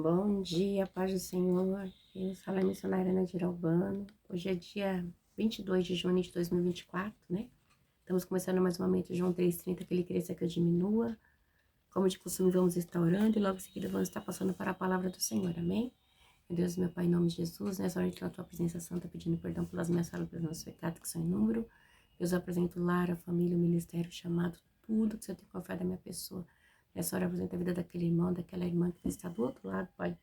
Bom dia, paz do Senhor. Eu sou a missionária Nadir Albano. Hoje é dia 22 de junho de 2024, né? Estamos começando mais um momento, João 3,30, que ele cresça que eu diminua. Como de costume, vamos estar orando e logo em seguida vamos estar passando para a palavra do Senhor, amém? Meu Deus, meu Pai, em nome de Jesus, nessa hora de na tua presença santa, pedindo perdão pelas minhas falas, pelos meus pecados que são em número. Deus, eu apresento o lar, a família, o ministério, o chamado, tudo que você tem confiado da minha pessoa. Nessa hora, eu apresento a vida daquele irmão, daquela irmã que está do outro lado, Pai,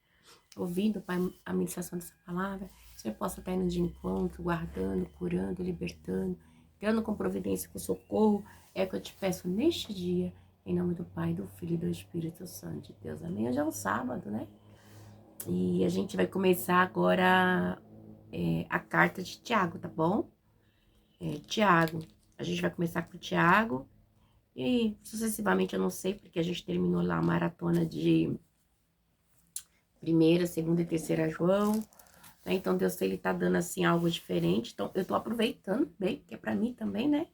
ouvindo, Pai, a ministração dessa palavra. Que o Senhor possa estar indo de encontro, guardando, curando, libertando, dando com providência, com socorro. É o que eu te peço neste dia, em nome do Pai, do Filho e do Espírito Santo de Deus. Amém? Hoje é um sábado, né? E a gente vai começar agora a carta de Tiago, tá bom? Tiago. A gente vai começar com o Tiago. E sucessivamente eu não sei, porque a gente terminou lá a maratona de primeira, segunda e terceira João. Né? Então Deus, ele tá dando assim algo diferente. Então eu tô aproveitando bem, que é pra mim também, né?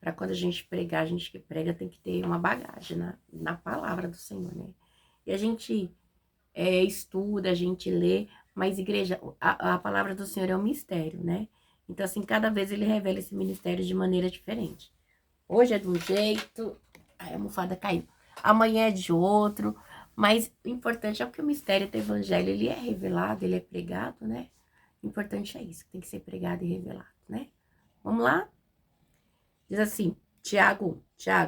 Pra quando a gente pregar, a gente que prega tem que ter uma bagagem na palavra do Senhor, né? E a gente estuda, a gente lê, mas igreja, a palavra do Senhor é um mistério, né? Então, assim, cada vez ele revela esse ministério de maneira diferente. Hoje é de um jeito, ai, a almofada caiu. Amanhã é de outro, mas o importante é que o mistério do evangelho, ele é revelado, ele é pregado, né? O importante é isso, tem que ser pregado e revelado, né? Vamos lá? Diz assim, Tiago,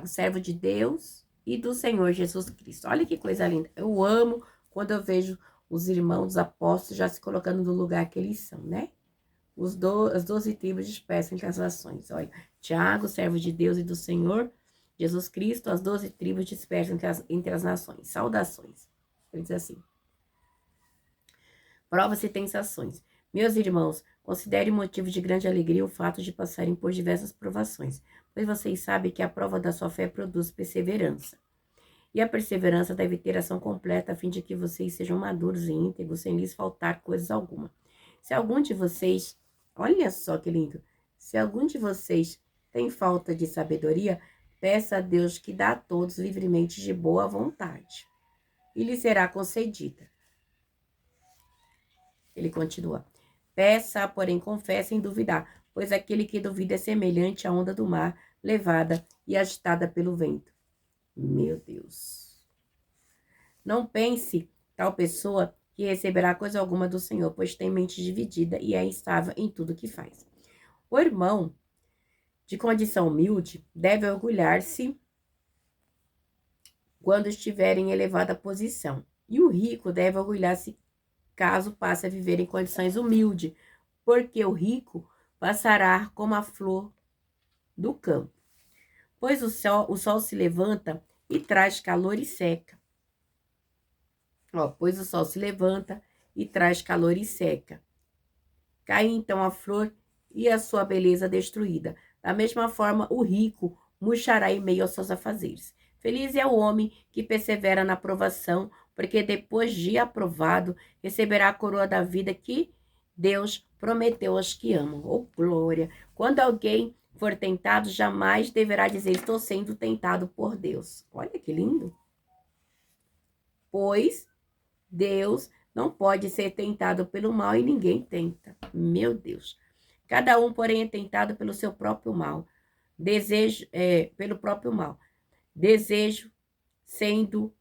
servo de Deus e do Senhor Jesus Cristo. Olha que coisa linda. Eu amo quando eu vejo os irmãos, os apóstolos, já se colocando no lugar que eles são, né? As 12 tribos dispersam entre as nações. Olha, Tiago, servo de Deus e do Senhor Jesus Cristo, as 12 tribos dispersam entre as nações. Saudações. Ele diz assim: provas e tentações. Meus irmãos, considere motivo de grande alegria o fato de passarem por diversas provações, pois vocês sabem que a prova da sua fé produz perseverança. E a perseverança deve ter ação completa, a fim de que vocês sejam maduros e íntegros, sem lhes faltar coisa alguma. Se algum de vocês, olha só que lindo, se algum de vocês tem falta de sabedoria, peça a Deus que dá a todos livremente de boa vontade, e lhe será concedida. Ele continua. Peça, porém, confesse sem duvidar, pois aquele que duvida é semelhante à onda do mar, levada e agitada pelo vento. Meu Deus. Não pense tal pessoa que receberá coisa alguma do Senhor, pois tem mente dividida e é instável em tudo que faz. O irmão de condição humilde deve orgulhar-se quando estiver em elevada posição, e o rico deve orgulhar-se caso passe a viver em condições humildes, porque o rico passará como a flor do campo. Pois o sol se levanta e traz calor e seca. Pois o sol se levanta e traz calor e seca. Cai então a flor e a sua beleza destruída. Da mesma forma, o rico murchará em meio aos seus afazeres. Feliz é o homem que persevera na provação, porque depois de aprovado, receberá a coroa da vida que Deus prometeu aos que amam. Oh, glória! Quando alguém for tentado, jamais deverá dizer, estou sendo tentado por Deus. Olha que lindo! Pois Deus não pode ser tentado pelo mal e ninguém tenta. Meu Deus. Cada um, porém, é tentado pelo seu próprio mal. Pelo próprio mal. Desejo sendo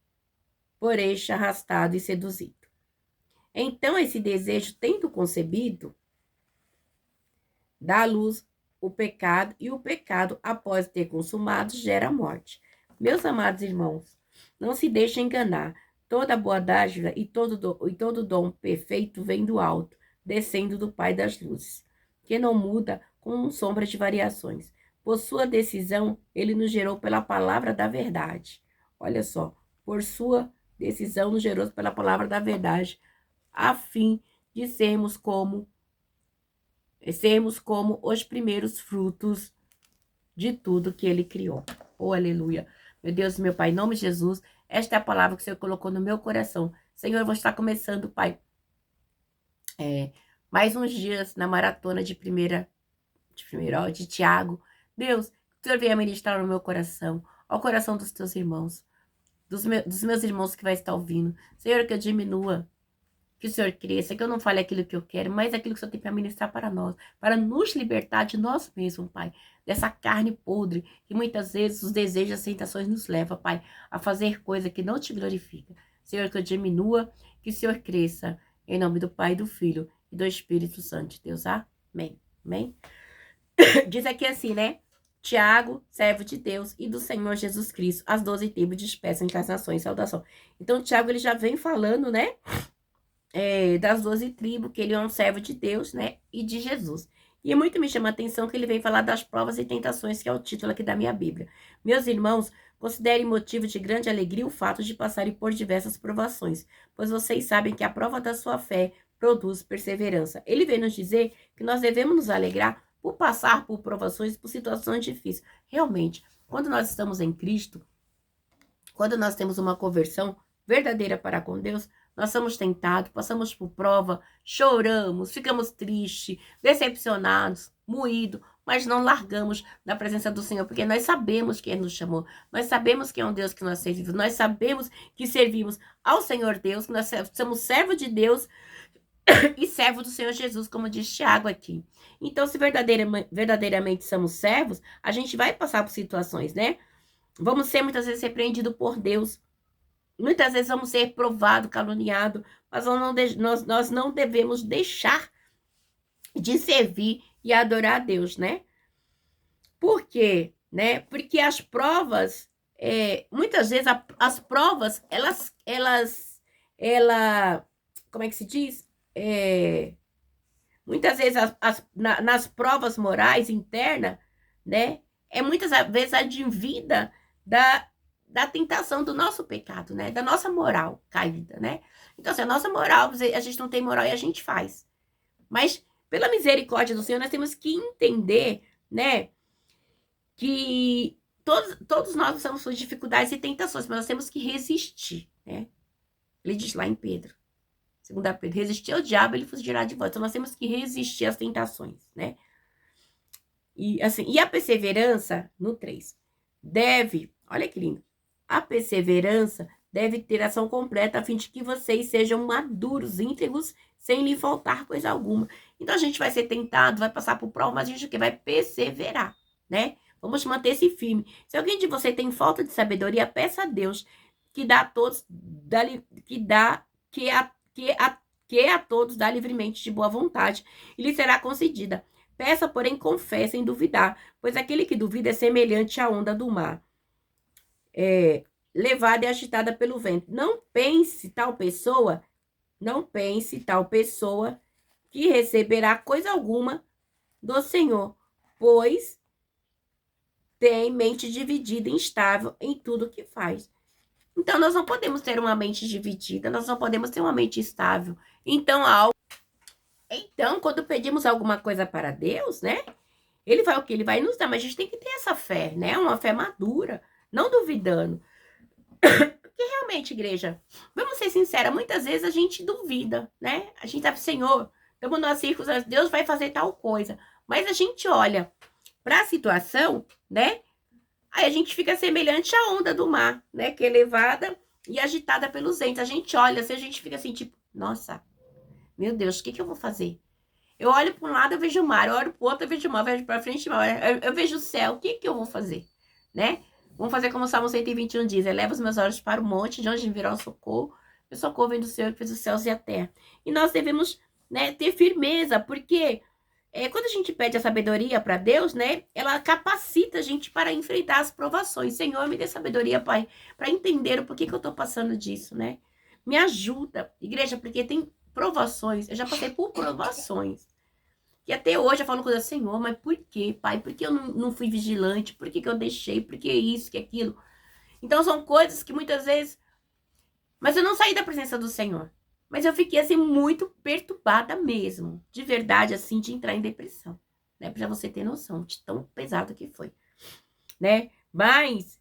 por este arrastado e seduzido. Então, esse desejo, tendo concebido, dá à luz o pecado, e o pecado, após ter consumado, gera a morte. Meus amados irmãos, não se deixem enganar. Toda boa dádiva e todo dom perfeito vem do alto, descendo do Pai das luzes, que não muda com sombra de variações. Por sua decisão, ele nos gerou pela palavra da verdade. Olha só, por sua decisão, nos gerou pela palavra da verdade, a fim de sermos como os primeiros frutos de tudo que ele criou. Oh, aleluia. Meu Deus, meu Pai, em nome de Jesus, esta é a palavra que o Senhor colocou no meu coração. Senhor, eu vou estar começando, Pai, mais uns dias na maratona de Tiago. Deus, que o Senhor venha ministrar no meu coração, ao coração dos teus irmãos. dos meus irmãos que vai estar ouvindo. Senhor, que eu diminua, que o Senhor cresça, que eu não fale aquilo que eu quero, mas aquilo que o Senhor tem para ministrar para nós, para nos libertar de nós mesmos, Pai, dessa carne podre, que muitas vezes os desejos e as tentações nos levam, Pai, a fazer coisa que não te glorifica. Senhor, que eu diminua, que o Senhor cresça, em nome do Pai, do Filho e do Espírito Santo de Deus. Amém. Amém. Diz aqui assim, né? Tiago, servo de Deus e do Senhor Jesus Cristo, as 12 tribos dispersam entre as nações, saudação. Então, Tiago, ele já vem falando, né? Das 12 tribos, que ele é um servo de Deus, né? E de Jesus. E muito me chama a atenção que ele vem falar das provas e tentações, que é o título aqui da minha Bíblia. Meus irmãos, considerem motivo de grande alegria o fato de passarem por diversas provações, pois vocês sabem que a prova da sua fé produz perseverança. Ele vem nos dizer que nós devemos nos alegrar por passar por provações, por situações difíceis. Realmente, quando nós estamos em Cristo, quando nós temos uma conversão verdadeira para com Deus, nós somos tentados, passamos por prova, choramos, ficamos tristes, decepcionados, moídos, mas não largamos da presença do Senhor, porque nós sabemos que Ele nos chamou, nós sabemos que é um Deus que nós servimos, nós sabemos que servimos ao Senhor Deus, que nós somos servos de Deus e servo do Senhor Jesus, como diz Tiago aqui. Então, se verdadeiramente somos servos, a gente vai passar por situações, né? Vamos ser muitas vezes repreendidos por Deus. Muitas vezes vamos ser provados, caluniados, mas nós não devemos deixar de servir e adorar a Deus, né? Por quê? Né? Porque as provas, muitas vezes as provas, como é que se diz? Muitas vezes nas provas morais internas, né? Muitas vezes advinda da tentação do nosso pecado, né? Da nossa moral caída, né? Então, se a nossa moral, a gente não tem moral e a gente faz. Mas, pela misericórdia do Senhor, nós temos que entender, né? Que todos nós passamos por dificuldades e tentações, mas nós temos que resistir, né? Ele diz lá em Pedro, 2 Pedro, resistir ao diabo, ele fugirá de vós. Então, nós temos que resistir às tentações, né? E, assim, e a perseverança, no 3, olha que lindo, a perseverança deve ter ação completa, a fim de que vocês sejam maduros, íntegros, sem lhe faltar coisa alguma. Então, a gente vai ser tentado, vai passar por prova, mas a gente vai perseverar, né? Vamos manter-se firme. Se alguém de você tem falta de sabedoria, peça a Deus, que dá a todos, que a todos dá livremente de boa vontade, e lhe será concedida. Peça, porém, confesse sem duvidar, pois aquele que duvida é semelhante à onda do mar, levada e agitada pelo vento. Não pense tal pessoa que receberá coisa alguma do Senhor, pois tem mente dividida e instável em tudo que faz. Então, nós não podemos ter uma mente dividida, nós não podemos ter uma mente estável. Então, quando pedimos alguma coisa para Deus, né? Ele vai o que? Ele vai nos dar, mas a gente tem que ter essa fé, né? Uma fé madura, não duvidando. Porque realmente, igreja, vamos ser sinceros, muitas vezes a gente duvida, né? A gente tá, Senhor, estamos numa circunstância, Deus vai fazer tal coisa. Mas a gente olha para a situação, né? Aí a gente fica semelhante à onda do mar, né? Que é levada e agitada pelos ventos. A gente olha, assim, a gente fica assim, tipo, nossa, meu Deus, o que eu vou fazer? Eu olho para um lado, eu vejo o mar. Eu olho para o outro, eu vejo o mar. Eu vejo para frente, eu vejo o céu. O que eu vou fazer? Né? Vamos fazer como o Salmo 121 diz. Eleva os meus olhos para o monte, de onde virá o socorro. O socorro vem do Senhor que fez os céus e a terra. E nós devemos, né, ter firmeza, porque quando a gente pede a sabedoria para Deus, né, ela capacita a gente para enfrentar as provações. Senhor, me dê sabedoria, Pai, para entender o porquê que eu estou passando disso, né? Me ajuda, igreja, porque tem provações. Eu já passei por provações. E até hoje eu falo coisa, Senhor, mas por quê, Pai? Por que eu não fui vigilante? Por que eu deixei? Por que isso, que aquilo? Então são coisas que muitas vezes... Mas eu não saí da presença do Senhor. Mas eu fiquei, assim, muito perturbada mesmo. De verdade, assim, de entrar em depressão. Né? Pra você ter noção de tão pesado que foi. Né? Mas...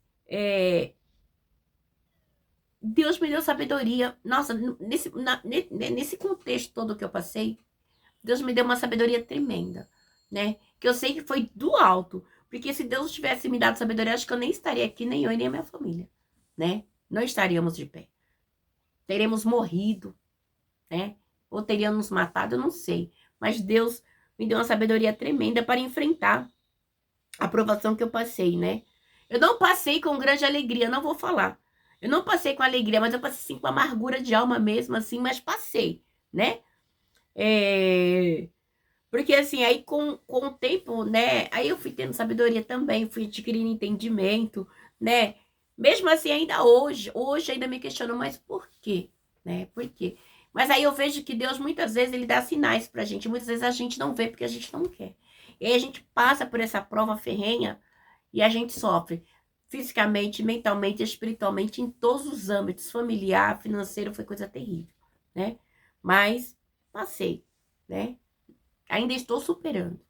Deus me deu sabedoria. Nossa, nesse contexto todo que eu passei, Deus me deu uma sabedoria tremenda, né? Que eu sei que foi do alto. Porque se Deus tivesse me dado sabedoria, acho que eu nem estaria aqui, nem eu e nem a minha família, né? não estaríamos de pé. Teremos morrido, né? Ou teríamos nos matado, eu não sei. Mas Deus me deu uma sabedoria tremenda para enfrentar a provação que eu passei, né? Eu não passei com grande alegria, não vou falar. Eu não passei com alegria, mas eu passei assim, com amargura de alma mesmo, assim, mas passei, né? Porque assim, aí com o tempo, né? Aí eu fui tendo sabedoria também, fui adquirindo entendimento, né? Mesmo assim, ainda hoje ainda me questiono, mas por quê? Né? Por quê? Mas aí eu vejo que Deus muitas vezes ele dá sinais pra gente, muitas vezes a gente não vê porque a gente não quer. E aí a gente passa por essa prova ferrenha e a gente sofre fisicamente, mentalmente, espiritualmente, em todos os âmbitos, familiar, financeiro, foi coisa terrível, né? Mas passei, né? Ainda estou superando,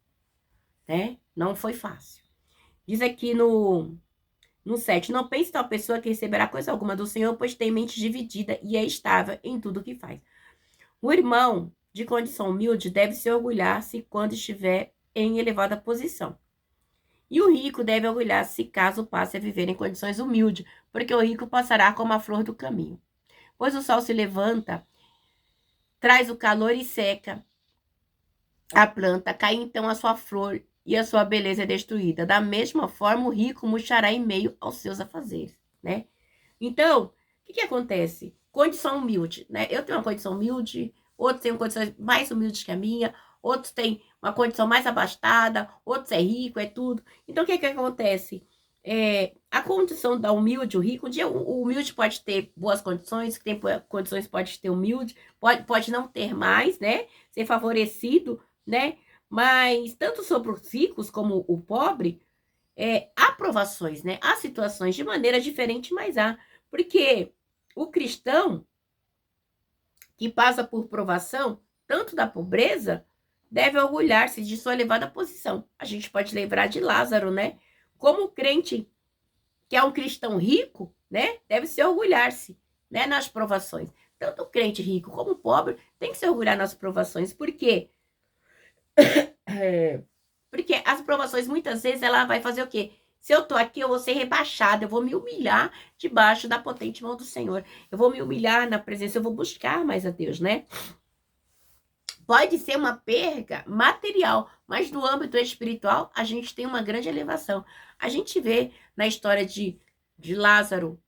né? Não foi fácil. Diz aqui no 7, não pense tal pessoa que receberá coisa alguma do Senhor, pois tem mente dividida e é estável em tudo que faz. O irmão de condição humilde deve se orgulhar-se quando estiver em elevada posição. E o rico deve orgulhar-se caso passe a viver em condições humildes, porque o rico passará como a flor do caminho. Pois o sol se levanta, traz o calor e seca a planta, cai então a sua flor e a sua beleza é destruída. Da mesma forma, o rico murchará em meio aos seus afazeres, né? Então, o que acontece? Condição humilde, né? Eu tenho uma condição humilde, outros têm condições mais humildes que a minha, outros têm uma condição mais abastada, outros é rico, é tudo. Então, o que acontece? A condição da humilde, o rico, um dia o humilde pode ter boas condições, que tem condições pode ter humilde, pode não ter mais, né? Ser favorecido, né? Mas tanto sobre os ricos como o pobre, há provações, né? Há situações de maneira diferente, mas há. Porque o cristão que passa por provação, tanto da pobreza, deve orgulhar-se de sua elevada posição. A gente pode lembrar de Lázaro, né? Como o crente que é um cristão rico, né? Deve se orgulhar-se, né? Nas provações. Tanto o crente rico como o pobre tem que se orgulhar nas provações. Por quê? Porque as provações, muitas vezes, ela vai fazer o quê? Se eu tô aqui, eu vou ser rebaixada, eu vou me humilhar debaixo da potente mão do Senhor. Eu vou me humilhar na presença, eu vou buscar mais a Deus, né? Pode ser uma perda material, mas no âmbito espiritual, a gente tem uma grande elevação. A gente vê na história de Lázaro,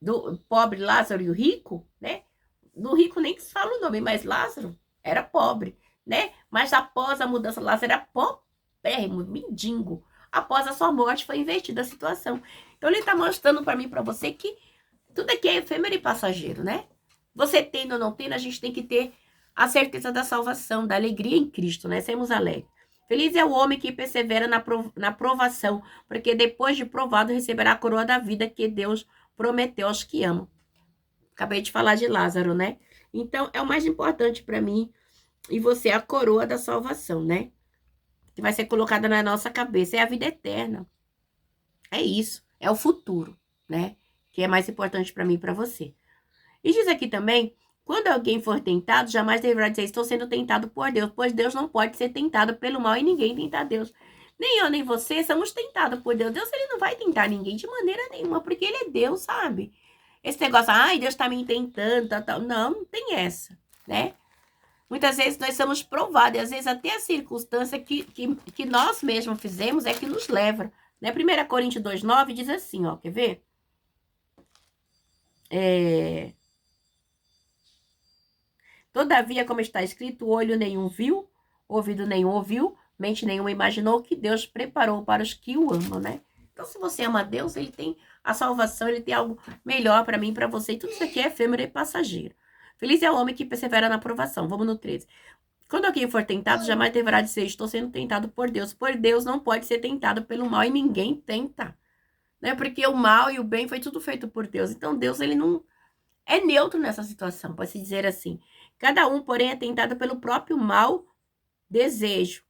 do pobre Lázaro e o rico, né? Do rico nem que se fala o nome, mas Lázaro era pobre, né? Mas após a mudança, Lázaro era pobrérrimo, mendigo. Após a sua morte, foi invertida a situação. Então, ele está mostrando para mim, para você, que tudo aqui é efêmero e passageiro, né? Você tendo ou não tendo, a gente tem que ter a certeza da salvação, da alegria em Cristo, né? Sermos alegres. Feliz é o homem que persevera na provação, porque depois de provado receberá a coroa da vida que Deus prometeu aos que amam. Acabei de falar de Lázaro, né? Então, é o mais importante para mim e você, a coroa da salvação, né? Que vai ser colocada na nossa cabeça. É a vida eterna. É isso. É o futuro, né? Que é mais importante para mim e para você. E diz aqui também, quando alguém for tentado, jamais deverá dizer, estou sendo tentado por Deus, pois Deus não pode ser tentado pelo mal e ninguém tenta Deus. Nem eu, nem você somos tentados por Deus. Deus, ele não vai tentar ninguém de maneira nenhuma, porque ele é Deus, sabe? Esse negócio, ai, Deus tá me tentando, tal. Não, não tem essa, né? Muitas vezes nós somos provados, e às vezes até a circunstância que nós mesmos fizemos é que nos leva, né? 1 Coríntios 2,9 diz assim, ó, quer ver? Todavia, como está escrito, olho nenhum viu, ouvido nenhum ouviu, mente nenhuma imaginou que Deus preparou para os que o amam, né? Então, se você ama Deus, ele tem a salvação, ele tem algo melhor para mim e para você. E tudo isso aqui é efêmero e passageiro. Feliz é o homem que persevera na aprovação. Vamos no 13. Quando alguém for tentado, jamais deverá dizer, estou sendo tentado por Deus. Por Deus não pode ser tentado pelo mal e ninguém tenta. Né? Porque o mal e o bem foi tudo feito por Deus. Então, Deus, ele não é neutro nessa situação, pode-se dizer assim. Cada um, porém, é tentado pelo próprio mau desejo,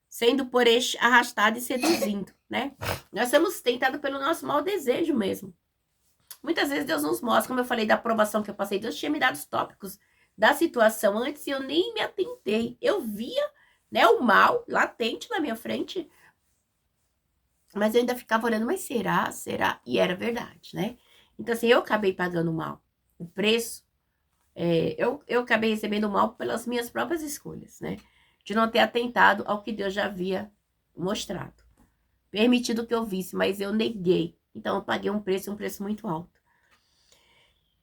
sendo por este arrastado e seduzindo, né? Nós somos tentados pelo nosso mau desejo mesmo. Muitas vezes Deus nos mostra, como eu falei da aprovação que eu passei, Deus tinha me dado os tópicos da situação antes e eu nem me atentei. Eu via, né, o mal latente na minha frente, Mas eu ainda ficava olhando, mas será? Será? E era verdade, né? Então, assim, eu acabei pagando mal. O preço, eu acabei recebendo mal pelas minhas próprias escolhas, né? De não ter atentado ao que Deus já havia mostrado. Permitido que eu visse, mas eu neguei. Então, eu paguei um preço muito alto.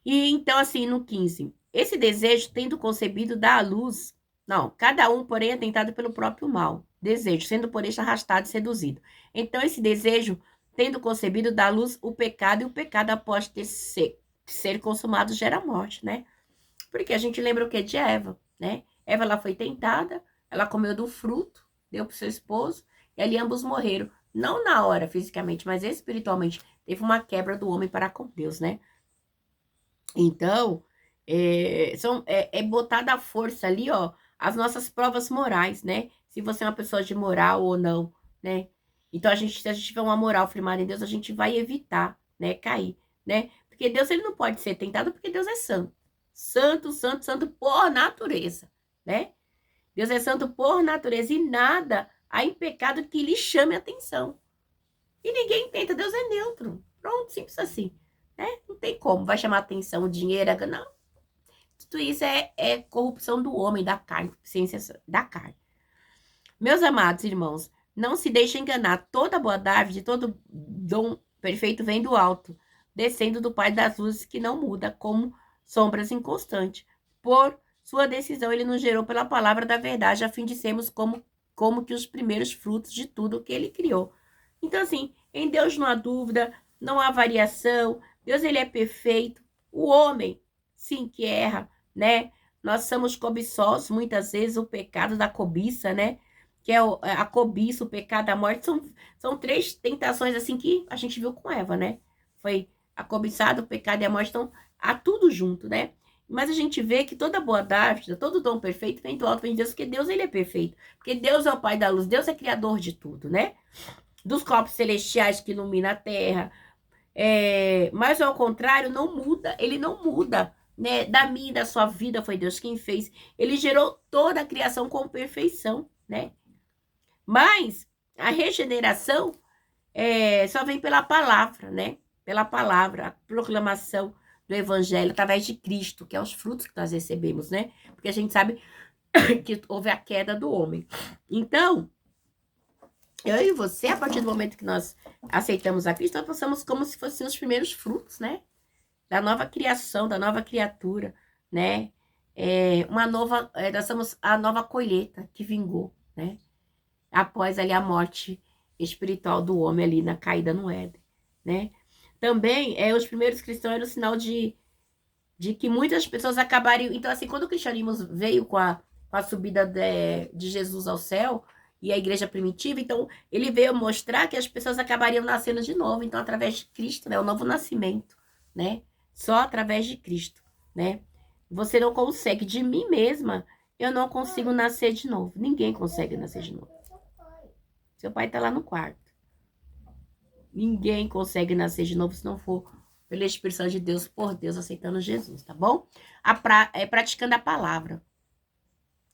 E então, assim, no 15, esse desejo, tendo concebido, dá à luz. Não, cada um, porém, é tentado pelo próprio mal. Desejo, sendo por este arrastado e seduzido. Então, esse desejo, tendo concebido, dá à luz o pecado, e o pecado, após ser consumado, gera morte, né? Porque a gente lembra o que de Eva, né? Eva, ela foi tentada, ela comeu do fruto, deu pro seu esposo, e ali ambos morreram. Não na hora, fisicamente, mas espiritualmente. Teve uma quebra do homem para com Deus, né? Então, é botar à força ali, ó, as nossas provas morais, né? Se você é uma pessoa de moral ou não, né? Então, se a gente tiver uma moral firmada em Deus, a gente vai evitar, né, cair, né? Porque Deus, ele não pode ser tentado, porque Deus é santo. Santo, santo, santo por natureza, né? Deus é santo por natureza e nada há em pecado que lhe chame a atenção. E ninguém tenta, Deus é neutro. Pronto, simples assim, né? Não tem como, vai chamar atenção, dinheiro, não. Tudo isso é corrupção do homem, da carne, ciência da carne. Meus amados irmãos, não se deixem enganar. Toda boa dádiva, todo dom perfeito vem do alto, descendo do Pai das luzes, que não muda, como sombras inconstantes. Por sua decisão, ele nos gerou pela palavra da verdade, a fim de sermos como que os primeiros frutos de tudo que ele criou. Então, assim, em Deus não há dúvida, não há variação. Deus, ele é perfeito. O homem, sim, que erra, né? Nós somos cobiçosos, muitas vezes, o pecado da cobiça, né? Que é a cobiça, o pecado, a morte, são três tentações, assim, que a gente viu com Eva, né? Foi a cobiçada, o pecado e a morte, então, há tudo junto, né? Mas a gente vê que toda boa dádiva, todo dom perfeito vem do alto, vem de Deus, porque Deus, ele é perfeito. Porque Deus é o Pai da luz, Deus é criador de tudo, né? Dos corpos celestiais que iluminam a terra. Mas ao contrário, não muda, ele não muda, né? Da minha e da sua vida foi Deus quem fez. Ele gerou toda a criação com perfeição, né? Mas a regeneração só vem pela palavra, né? Pela palavra, a proclamação do evangelho através de Cristo, que é os frutos que nós recebemos, né? Porque a gente sabe que houve a queda do homem. Então, eu e você, a partir do momento que nós aceitamos a Cristo, nós passamos como se fossem os primeiros frutos, né? Da nova criação, da nova criatura, né? Nós somos a nova colheita que vingou, né? Após ali a morte espiritual do homem ali na caída no Éden, né? Também, os primeiros cristãos eram um sinal de que muitas pessoas acabariam... Então, assim, quando o cristianismo veio com a subida de Jesus ao céu e a igreja primitiva, então, ele veio mostrar que as pessoas acabariam nascendo de novo. Então, através de Cristo, né? O novo nascimento, né? Só através de Cristo, né? Você não consegue, de mim mesma, eu não consigo nascer de novo. Ninguém consegue nascer de novo. Seu pai tá lá no quarto. Ninguém consegue nascer de novo se não for pela expressão de Deus, por Deus, aceitando Jesus, tá bom? Praticando a palavra.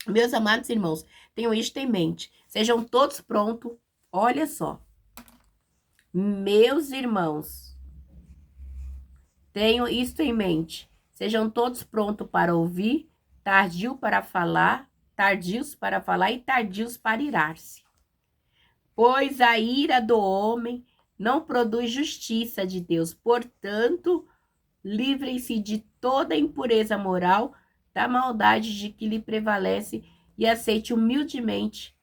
Meus amados irmãos, tenham isto em mente. Sejam todos prontos. Olha só. Meus irmãos, tenham isto em mente. Sejam todos prontos para ouvir, tardios para falar e tardios para irar-se. Pois a ira do homem não produz justiça de Deus. Portanto, livrem-se de toda impureza moral, da maldade de que lhe prevalece e aceite humildemente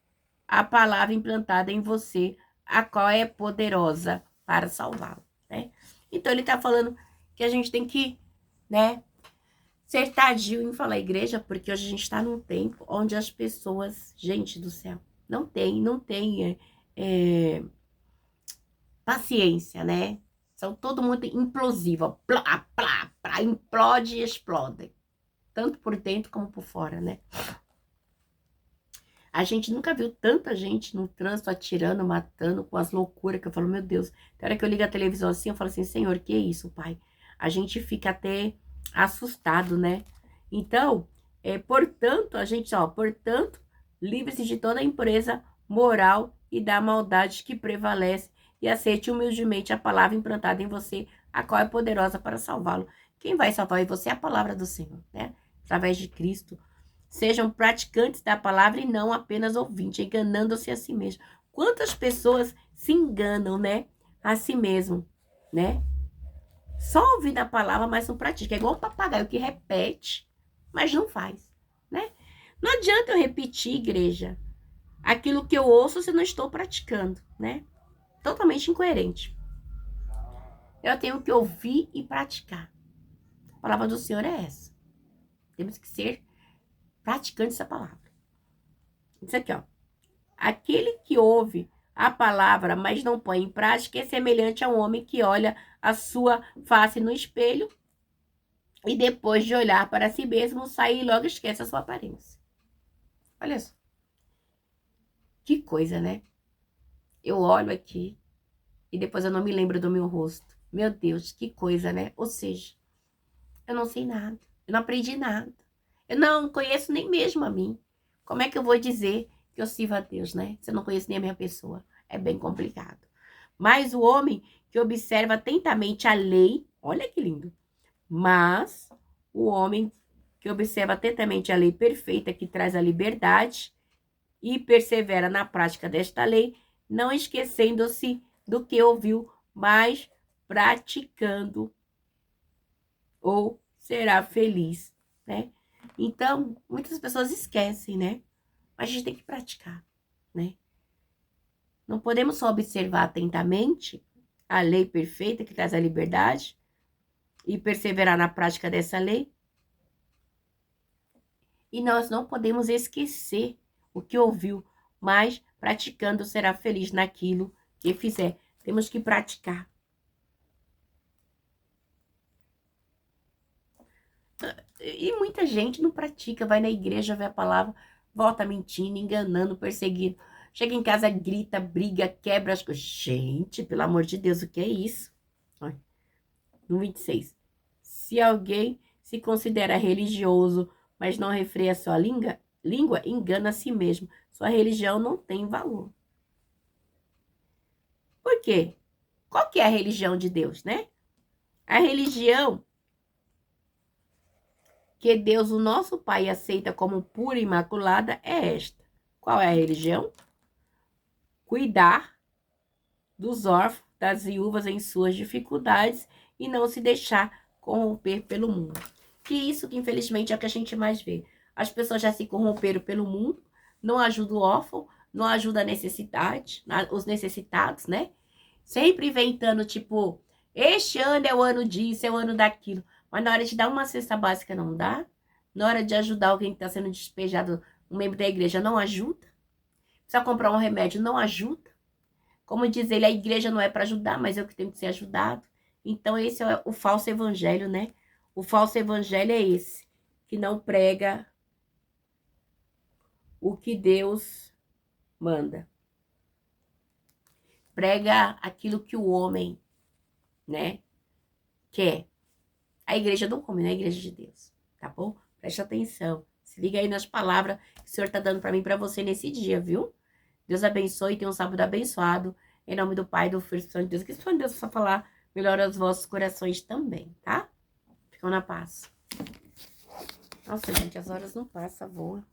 a palavra implantada em você, a qual é poderosa para salvá-lo, né? Então, ele está falando que a gente tem que, né, ser tardio em falar igreja, porque hoje a gente está num tempo onde as pessoas, gente do céu, não tem paciência, né? São todo mundo implosivo, plá, plá, plá, implode e explode. Tanto por dentro como por fora, né? A gente nunca viu tanta gente no trânsito atirando, matando, com as loucuras, que eu falo, meu Deus. Na hora que eu ligo a televisão assim, eu falo assim, Senhor, que é isso, Pai? A gente fica até assustado, né? Então, portanto, livre-se de toda a impureza moral e da maldade que prevalece e aceite humildemente a palavra implantada em você, a qual é poderosa para salvá-lo. Quem vai salvar você é a palavra do Senhor, né? Através de Cristo. Sejam praticantes da palavra e não apenas ouvintes, enganando-se a si mesmo. Quantas pessoas se enganam, né? A si mesmo, né? Só ouvindo a palavra, mas não pratica. É igual um papagaio que repete, mas não faz, né? Não adianta eu repetir, igreja, aquilo que eu ouço se eu não estou praticando, né? Totalmente incoerente. Eu tenho que ouvir e praticar. A palavra do Senhor é essa. Temos que ser praticantes da palavra. Isso aqui, ó. Aquele que ouve a palavra, mas não põe em prática, é semelhante a um homem que olha a sua face no espelho e depois de olhar para si mesmo, sai e logo esquece a sua aparência. Olha só. Que coisa, né? Eu olho aqui e depois eu não me lembro do meu rosto. Meu Deus, que coisa, né? Ou seja, eu não sei nada. Eu não aprendi nada. Eu não conheço nem mesmo a mim. Como é que eu vou dizer que eu sirvo a Deus, né? Se eu não conheço nem a minha pessoa. É bem complicado. Mas o homem que observa atentamente a lei, olha que lindo. Mas o homem que observa atentamente a lei perfeita que traz a liberdade e persevera na prática desta lei, não esquecendo-se do que ouviu, mas praticando, ou será feliz, né? Então, muitas pessoas esquecem, né? Mas a gente tem que praticar, né? Não podemos só observar atentamente a lei perfeita que traz a liberdade e perseverar na prática dessa lei. E nós não podemos esquecer o que ouviu, mas praticando será feliz naquilo que fizer. Temos que praticar. E muita gente não pratica, vai na igreja, vê a palavra, volta mentindo, enganando, perseguindo. Chega em casa, grita, briga, quebra as coisas. Gente, pelo amor de Deus, o que é isso? Olha, no 26. Se alguém se considera religioso, mas não refreia sua língua, engana a si mesmo. Sua religião não tem valor. Por quê? Qual que é a religião de Deus, né? A religião que Deus, o nosso Pai, aceita como pura e imaculada é esta. Qual é a religião? Cuidar dos órfãos, das viúvas em suas dificuldades e não se deixar corromper pelo mundo. Que isso que infelizmente é o que a gente mais vê. As pessoas já se corromperam pelo mundo, não ajudam o órfão, não ajudam a necessidade, os necessitados, né? Sempre inventando, tipo, este ano é o ano disso, é o ano daquilo. Mas na hora de dar uma cesta básica não dá. Na hora de ajudar alguém que está sendo despejado, um membro da igreja, não ajuda. Precisa comprar um remédio, não ajuda. Como diz ele, a igreja não é para ajudar, mas eu que tenho que ser ajudado. Então esse é o falso evangelho, né? O falso evangelho é esse, que não prega o que Deus manda. Prega aquilo que o homem, né, quer. A igreja do homem, não é a igreja de Deus, tá bom? Preste atenção. Se liga aí nas palavras que o Senhor tá dando para mim e para você nesse dia, viu? Deus abençoe e tenha um sábado abençoado. Em nome do Pai, do Filho e do Espírito de Deus. Que se for Deus só falar, melhora os vossos corações também, tá? Ficam na paz. Nossa, gente, as horas não passam, voam.